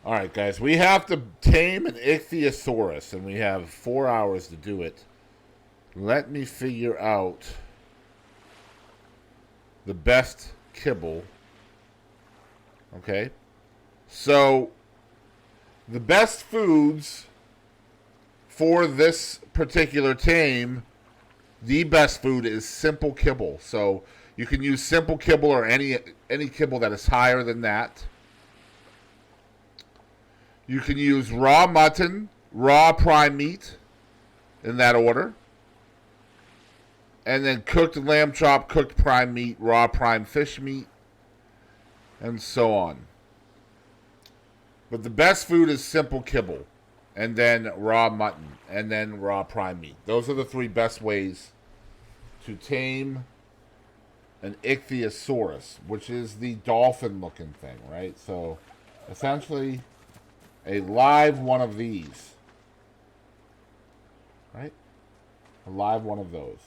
Alright, guys, we have to tame an Ichthyosaurus, and we have 4 hours to do it. Let me figure out the best kibble. Okay. So, the best foods for this particular tame, the best food is simple kibble. So, you can use simple kibble or any kibble that is higher than that. You can use raw mutton, raw prime meat, in that order. And then cooked lamb chop, cooked prime meat, raw prime fish meat, and so on. But the best food is simple kibble, and then raw mutton, and then raw prime meat. Those are the 3 best ways to tame an Ichthyosaurus, which is the dolphin-looking thing, right? So, essentially, a live one of these, right? A live one of those.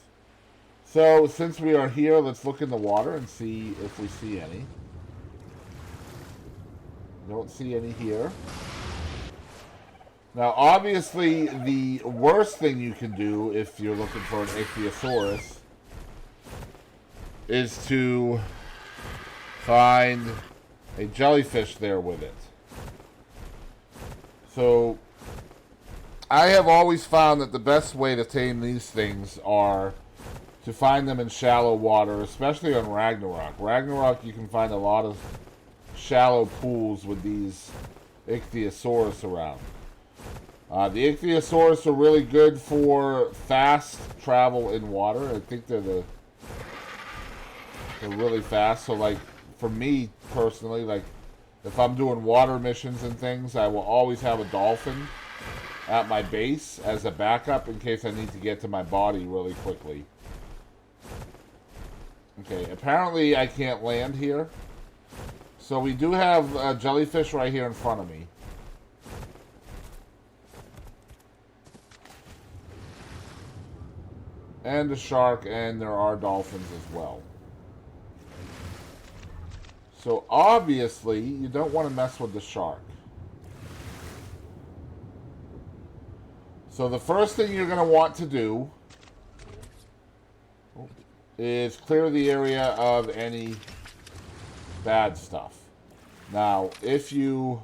So, since we are here, let's look in the water and see if we see any. Don't see any here. Now, obviously, the worst thing you can do if you're looking for an Ichthyosaurus is to find a jellyfish there with it. So, I have always found that the best way to tame these things are to find them in shallow water, especially on Ragnarok. Ragnarok, you can find a lot of shallow pools with these Ichthyosaurus around. The Ichthyosaurus are really good for fast travel in water. I think they're really fast. So, like, for me personally, like, if I'm doing water missions and things, I will always have a dolphin at my base as a backup in case I need to get to my body really quickly. Okay, apparently I can't land here. So we do have a jellyfish right here in front of me. And a shark, and there are dolphins as well. So obviously, you don't want to mess with the shark. So the first thing you're going to want to do is clear the area of any bad stuff. Now, if you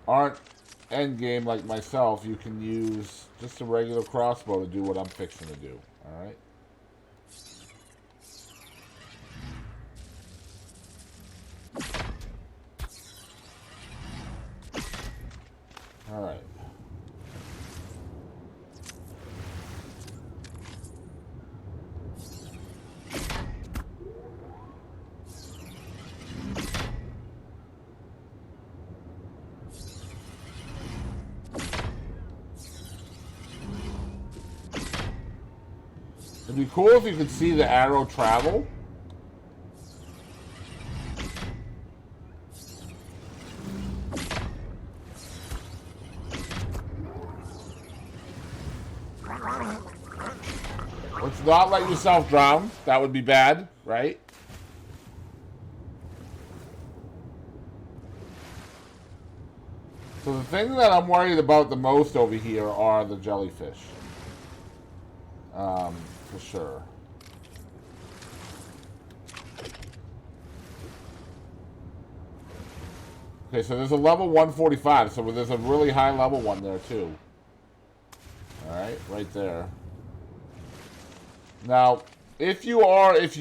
aren't endgame like myself, you can use just a regular crossbow to do what I'm fixing to do. Alright? Alright. It'd be cool if you could see the arrow travel. Let's not let yourself drown. That would be bad, right? So the thing that I'm worried about the most over here are the jellyfish. For sure. Okay, so there's a level 145, so there's a really high level one there too. Alright, right there. Now, if you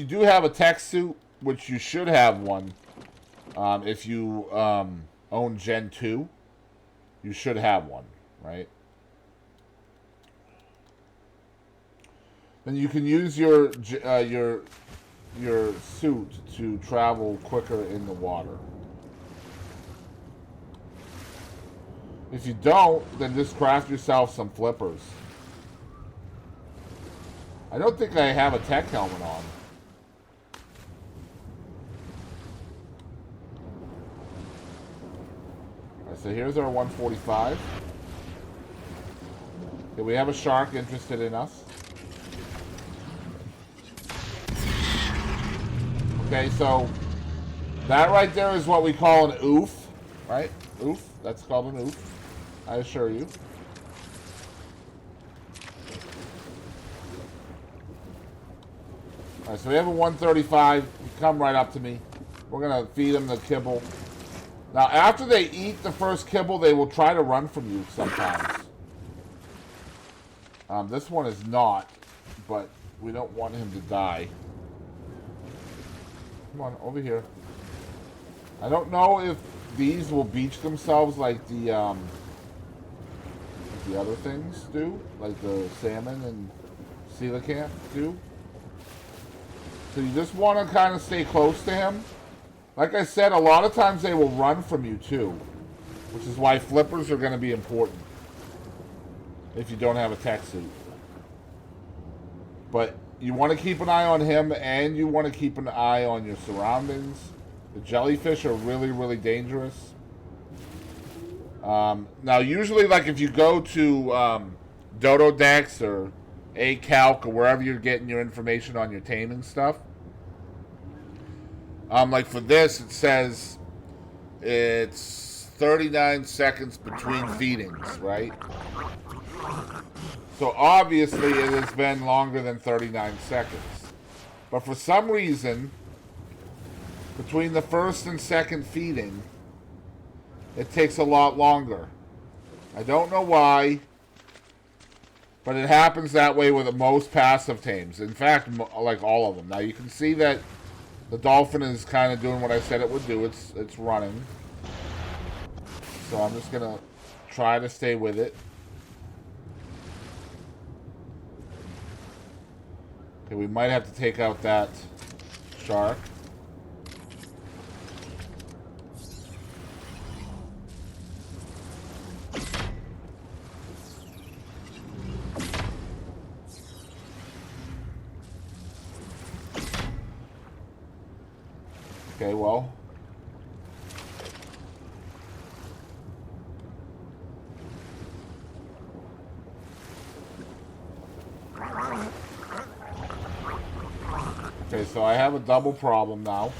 do have a tech suit, which you should have one, if you own Gen 2, you should have one, right? Then you can use your suit to travel quicker in the water. If you don't, then just craft yourself some flippers. I don't think I have a tech helmet on. Alright, so here's our 145. Okay, we have a shark interested in us. Okay, so That right there is what we call an oof, right? Oof. That's called an oof. I assure you. Alright, so we have a 135. Come right up to me. We're going to feed them the kibble. Now, after they eat the first kibble, they will try to run from you sometimes. This one is not, but we don't want him to die. Come on, over here. I don't know if these will beach themselves like the other things do, like the salmon and coelacanth do. So you just want to kind of stay close to him. Like I said, a lot of times they will run from you too, which is why flippers are going to be important if you don't have a tech suit. But you want to keep an eye on him, and you want to keep an eye on your surroundings. The jellyfish are really, really dangerous. Now, usually, like if you go to Dododex or ACalc or wherever you're getting your information on your taming stuff, like for this, it says it's 39 seconds between feedings, right? So obviously it has been longer than 39 seconds. But for some reason, between the first and second feeding, it takes a lot longer. I don't know why, but it happens that way with most passive tames. In fact, like all of them. Now you can see that the dolphin is kind of doing what I said it would do. It's running. So I'm just going to try to stay with it. Okay, we might have to take out that shark. Okay, well. Okay, so I have a double problem now.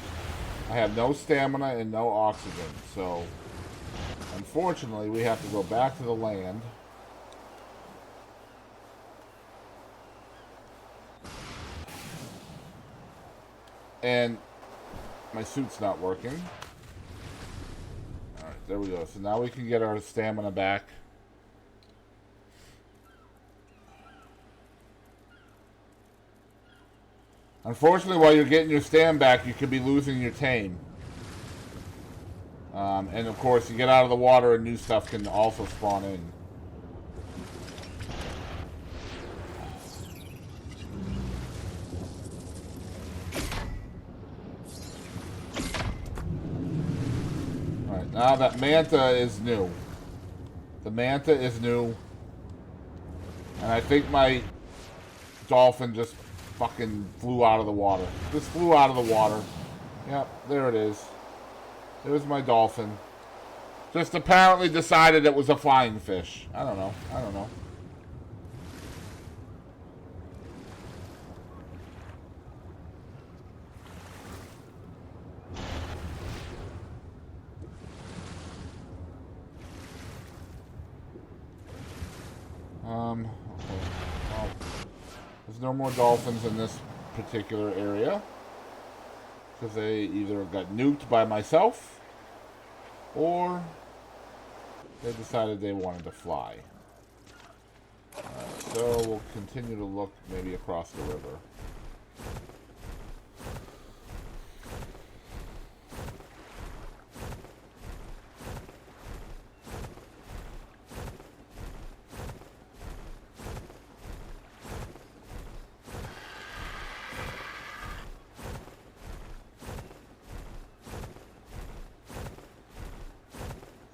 I have no stamina and no oxygen, so unfortunately we have to go back to the land. And my suit's not working. Alright, there we go. So now we can get our stamina back. Unfortunately, while you're getting your stam back, you could be losing your tame. And of course, you get out of the water and new stuff can also spawn in. Alright, now that manta is new. The manta is new. And I think my dolphin just fucking flew out of the water. Just flew out of the water. Yep, there it is. There's my dolphin. Just apparently decided it was a flying fish. I don't know. I don't know. Okay. Well, there's no more dolphins in this particular area. Because they either got nuked by myself, or they decided they wanted to fly. So we'll continue to look maybe across the river.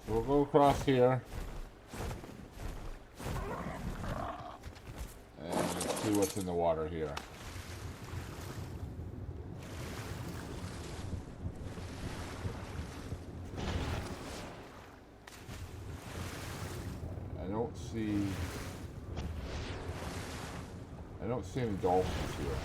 We'll go across here and see what's in the water here. I don't see any dolphins here.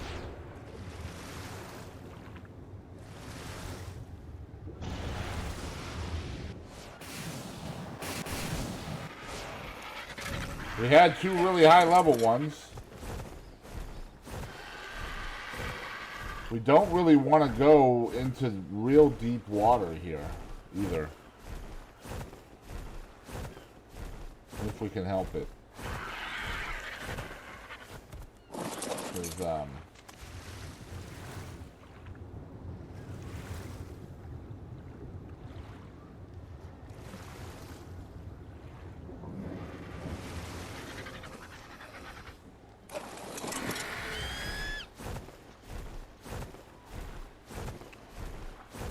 We had 2 really high level ones. We don't really want to go into real deep water here either. If we can help it. Because,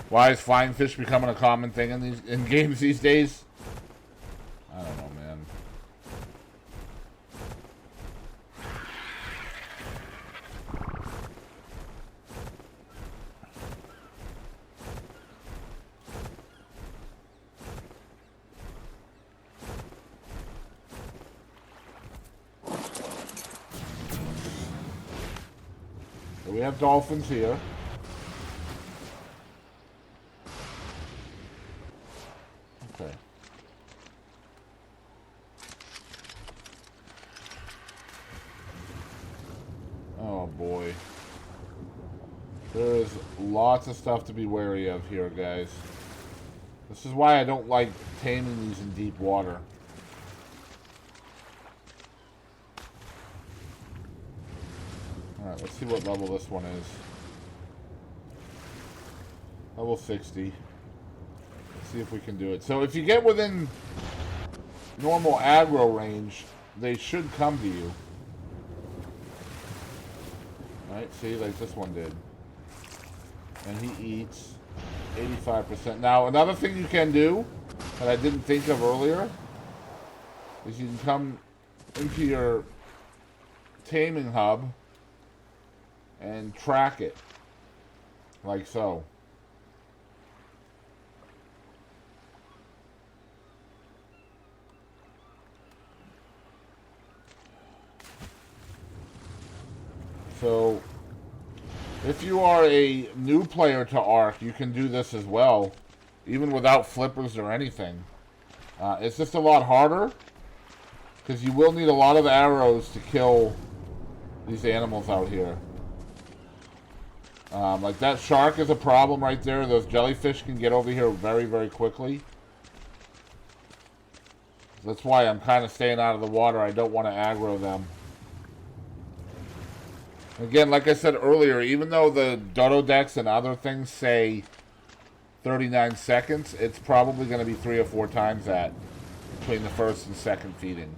why is flying fish becoming a common thing in games these days? I don't know, man. So we have dolphins here. Okay. Oh boy. There's lots of stuff to be wary of here, guys. This is why I don't like taming these in deep water. Alright, let's see what level this one is. Level 60. See if we can do it. So if you get within normal aggro range, they should come to you. Alright, see, like this one did. And he eats 85%. Now, another thing you can do that I didn't think of earlier is you can come into your taming hub and track it. Like so. So, if you are a new player to Ark, you can do this as well, even without flippers or anything. It's just a lot harder, because you will need a lot of arrows to kill these animals out here. Like that shark is a problem right there. Those jellyfish can get over here very, very quickly. That's why I'm kind of staying out of the water. I don't want to aggro them. Again, like I said earlier, even though the dodo decks and other things say 39 seconds, it's probably going to be 3 or 4 times that between the first and second feeding.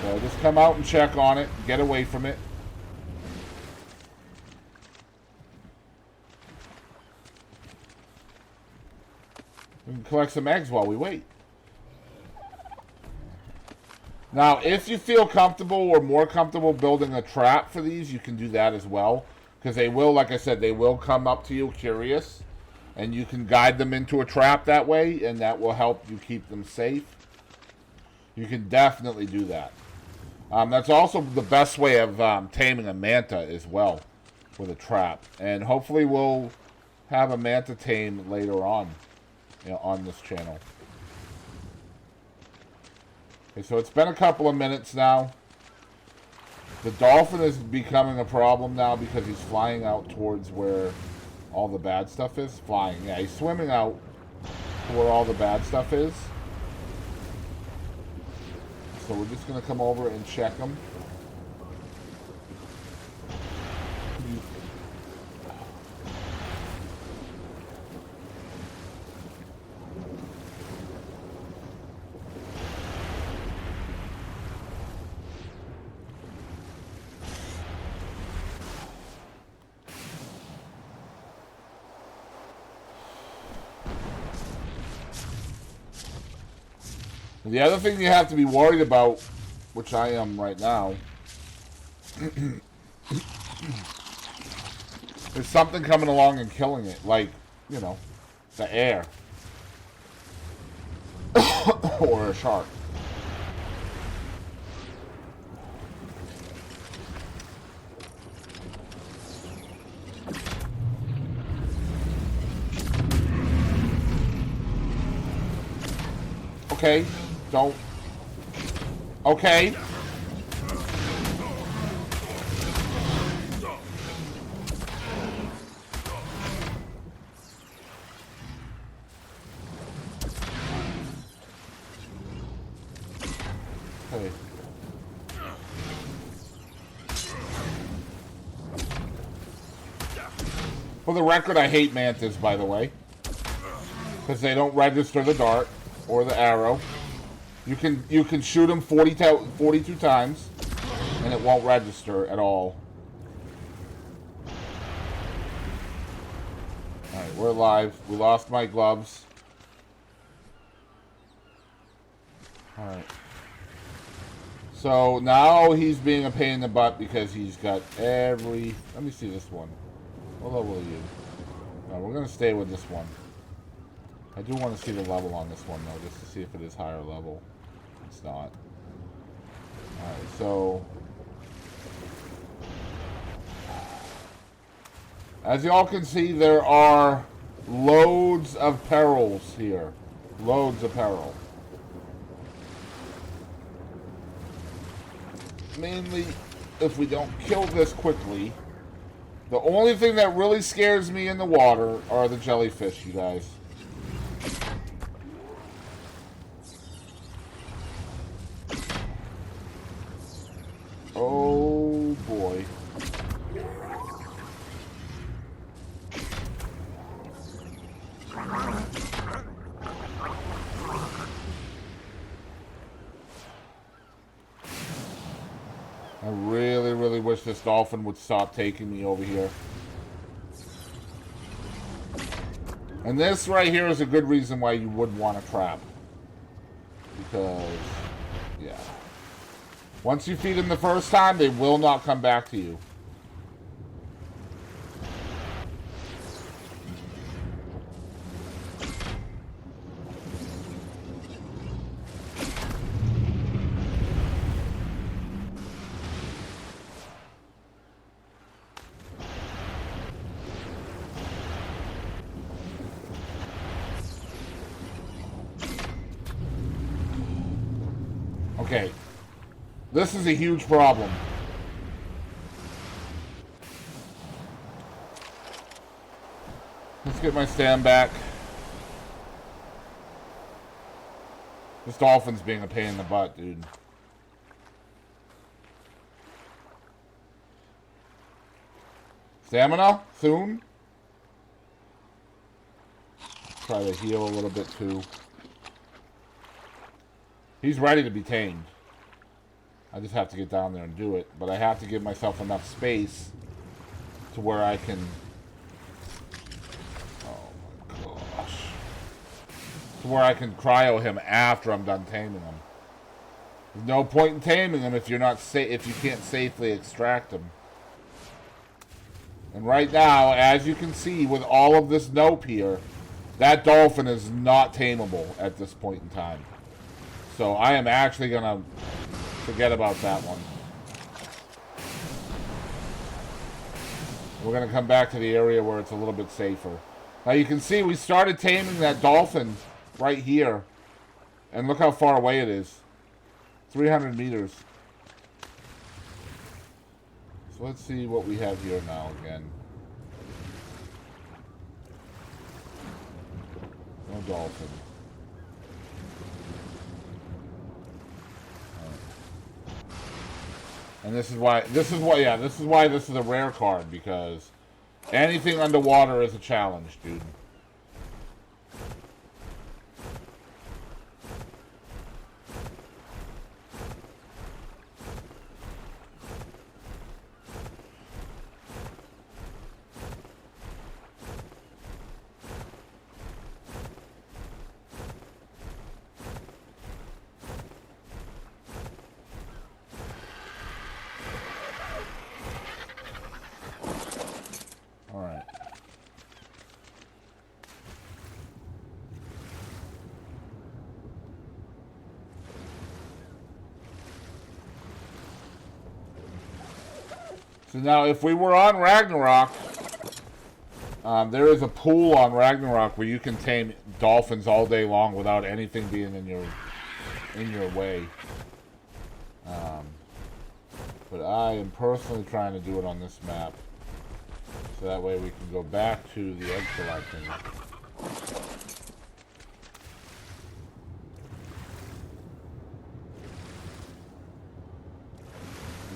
So just come out and check on it, get away from it. We can collect some eggs while we wait. Now, if you feel comfortable or more comfortable building a trap for these, you can do that as well. Because they will, like I said, they will come up to you curious. And you can guide them into a trap that way, and that will help you keep them safe. You can definitely do that. That's also the best way of taming a manta as well, with a trap. And hopefully we'll have a manta tame later on. On this channel. Okay, so it's been a couple of minutes now. The dolphin is becoming a problem now because he's flying out towards where all the bad stuff is. Flying, yeah, he's swimming out to where all the bad stuff is. So we're just going to come over and check him. The other thing you have to be worried about, which I am right now, is something coming along and killing it. Like, you know, the air. Or a shark. Okay. Don't. Okay. Okay. For the record, I hate mantis, by the way. Because they don't register the dart or the arrow. You can shoot them 42 times, and it won't register at all. Alright, we're live. We lost my gloves. Alright. So now he's being a pain in the butt because he's got every... Let me see this one. What level are you? No, we're going to stay with this one. I do want to see the level on this one, though, just to see if it is higher level. It's not. Alright, so... As y'all can see, there are loads of perils here. Loads of peril. Mainly, if we don't kill this quickly... The only thing that really scares me in the water are the jellyfish, you guys. Oh boy. I really, really wish this dolphin would stop taking me over here. And this right here is a good reason why you would want to trap. Because, yeah. Once you feed them the first time, they will not come back to you. Okay, this is a huge problem. Let's get my stand back. This dolphin's being a pain in the butt, dude. Stamina? Soon? Try to heal a little bit too. He's ready to be tamed. I just have to get down there and do it. But I have to give myself enough space to where I can... Oh my gosh. To where I can cryo him after I'm done taming him. There's no point in taming him if you're not if you can't safely extract him. And right now, as you can see with all of this nope here, that dolphin is not tameable at this point in time. So I am actually going to forget about that one. We're going to come back to the area where it's a little bit safer. Now you can see we started taming that dolphin right here. And look how far away it is. 300 meters. So let's see what we have here now again. No dolphin. And this is why this is a rare card, because anything underwater is a challenge, dude. So now, if we were on Ragnarok, there is a pool on Ragnarok where you can tame dolphins all day long without anything being in in your way. But I am personally trying to do it on this map. So that way we can go back to the egg collecting.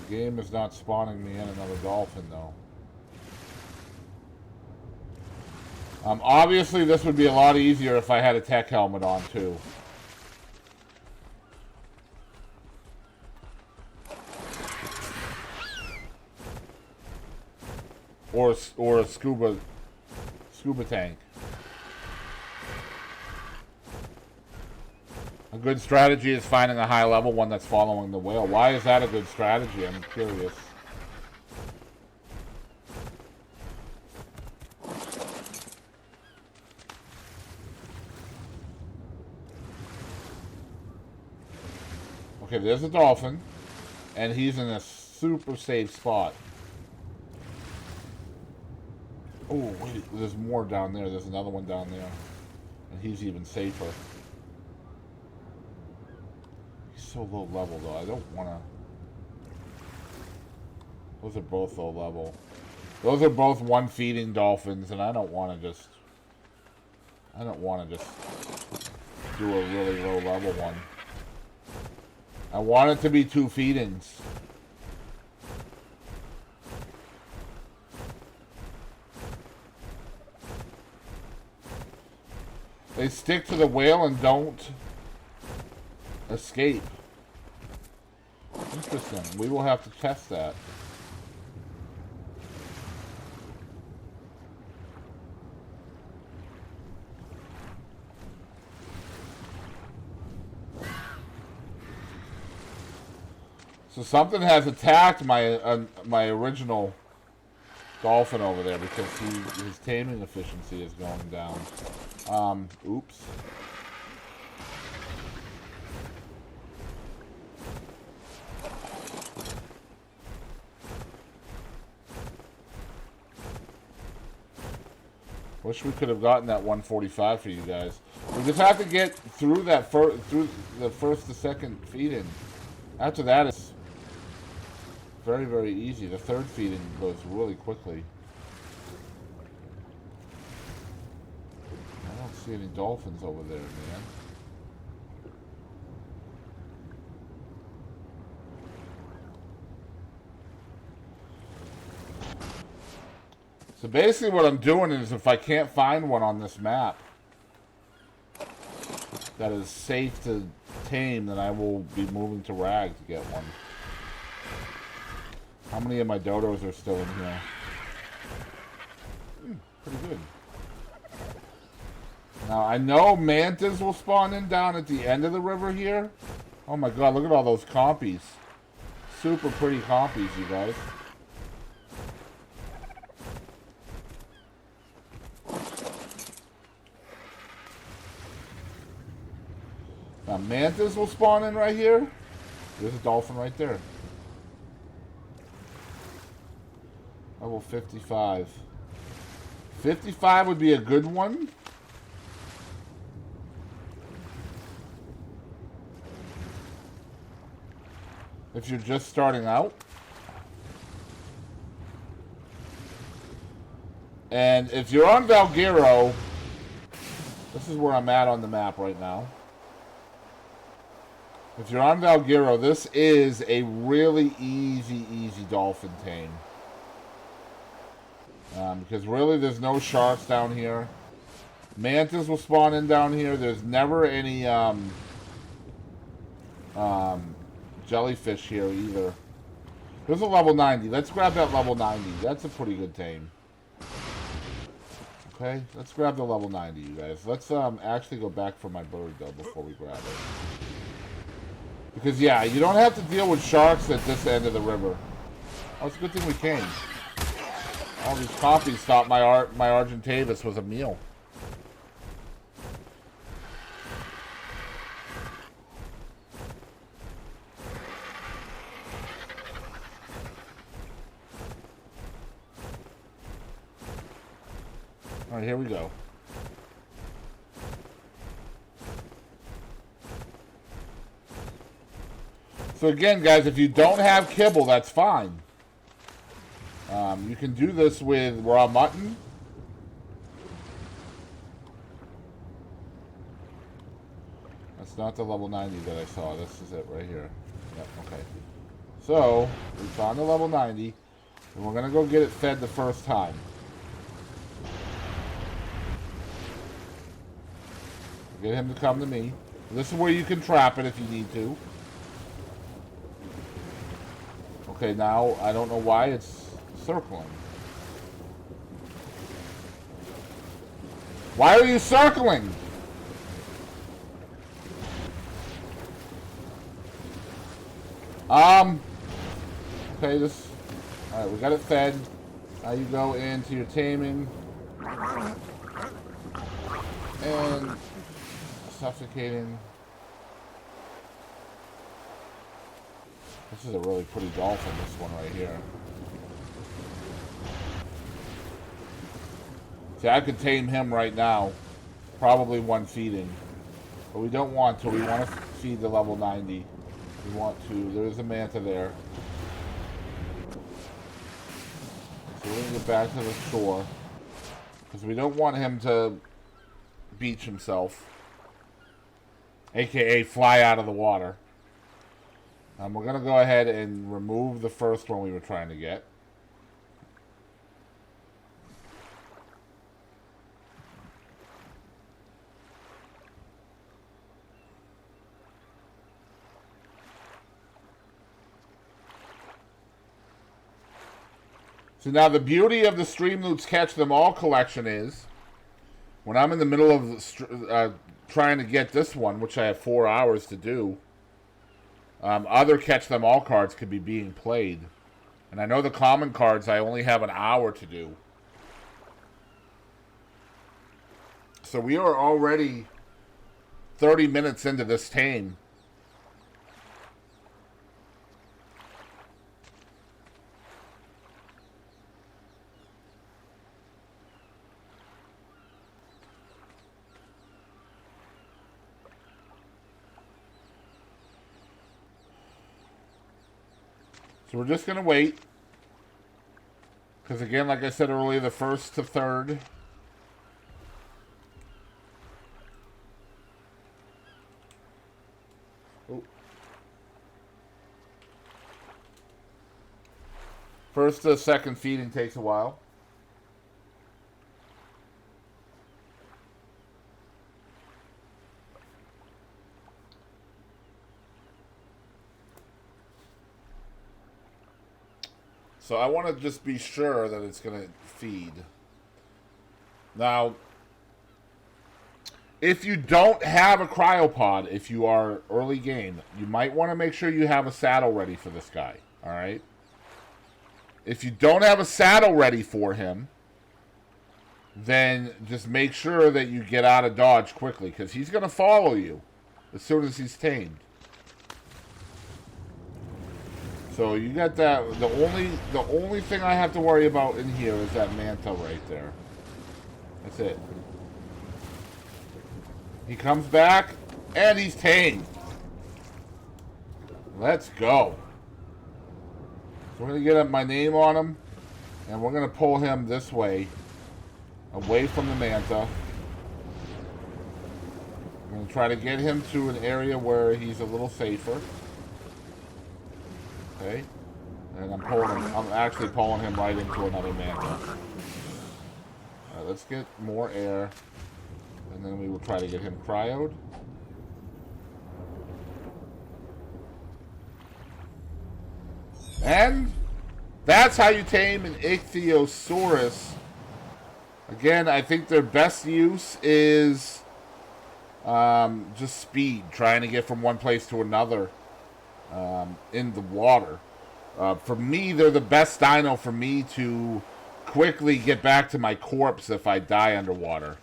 The game is not spawning me in another dolphin though. Obviously this would be a lot easier if I had a tech helmet on too. Or a scuba tank. A good strategy is finding a high level one that's following the whale. Why is that a good strategy? I'm curious. Okay, there's a dolphin, and he's in a super safe spot. Oh, wait, there's more down there. There's another one down there. And he's even safer. He's so low level, though. I don't want to... Those are both low level. Those are both one-feeding dolphins, and I don't want to just... I don't want to just do a really low-level one. I want it to be two feedings. They stick to the whale and don't escape. Interesting. We will have to test that. So something has attacked my original dolphin over there because his taming efficiency is going down. Oops. Wish we could have gotten that 145 for you guys. We just have to get through that through the first to second feeding. After that, it's very, very easy. The third feeding goes really quickly. I don't see any dolphins over there, man. So basically what I'm doing is if I can't find one on this map that is safe to tame, then I will be moving to Rag to get one. How many of my dodos are still in here? Pretty good. Now, I know mantas will spawn in down at the end of the river here. Oh my god, look at all those compies. Super pretty compies, you guys. Now, mantas will spawn in right here. There's a dolphin right there. Level 55. 55 would be a good one. If you're just starting out. And if you're on Valguero, this is where I'm at on the map right now. If you're on Valguero, this is a really easy dolphin tame. Because really there's no sharks down here. Mantas will spawn in down here. There's never any jellyfish here either. There's a level 90. Let's grab that level 90. That's a pretty good tame. Okay, let's grab the level 90, you guys. Let's actually go back for my bird though before we grab it. Because yeah, you don't have to deal with sharks at this end of the river. Oh, it's a good thing we came. All these copies thought my Argentavis was a meal. All right, here we go. So again, guys, if you don't have kibble, that's fine. You can do this with raw mutton. That's not the level 90 that I saw. This is it right here. Yep, okay. So, we found the level 90, and we're going to go get it fed the first time. Get him to come to me. This is where you can trap it if you need to. Okay, now, I don't know why it's circling. Why are you circling? Okay, this... Alright, we got it fed. Now you go into your taming. And... suffocating. This is a really pretty dolphin, this one right here. See, I could tame him right now. Probably one feeding. But we don't want to. We want to feed the level 90. We want to. There's a manta there. So we're going to get back to the shore. Because we don't want him to beach himself. AKA fly out of the water. We're going to go ahead and remove the first one we were trying to get. So now the beauty of the Streamloots Catch Them All collection is, when I'm in the middle of trying to get this one, which I have 4 hours to do, other Catch Them All cards could be being played. And I know the common cards I only have an hour to do. So we are already 30 minutes into this tame. So we're just going to wait. Because again, like I said earlier, the first to third. Oh. First to second feeding takes a while. So I want to just be sure that it's going to feed. Now, if you don't have a cryopod, if you are early game, you might want to make sure you have a saddle ready for this guy. All right? If you don't have a saddle ready for him, then just make sure that you get out of dodge quickly, because he's going to follow you as soon as he's tamed. So you got that. The only thing I have to worry about in here is that manta right there. That's it. He comes back and he's tamed. Let's go. So we're gonna get my name on him, and we're gonna pull him this way, away from the manta. I'm gonna try to get him to an area where he's a little safer. Okay, and I'm actually pulling him right into another manta. Alright, let's get more air, and then we will try to get him cryoed. And that's how you tame an Ichthyosaurus. Again, I think their best use is just speed, trying to get from one place to another. In the water. For me, they're the best dino for me to quickly get back to my corpse if I die underwater.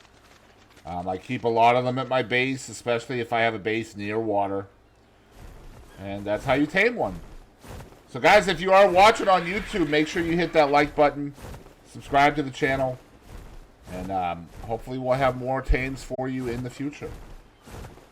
I keep a lot of them at my base, especially if I have a base near water. And that's how you tame one. So guys, if you are watching on YouTube, make sure you hit that like button, subscribe to the channel, and hopefully we'll have more tames for you in the future.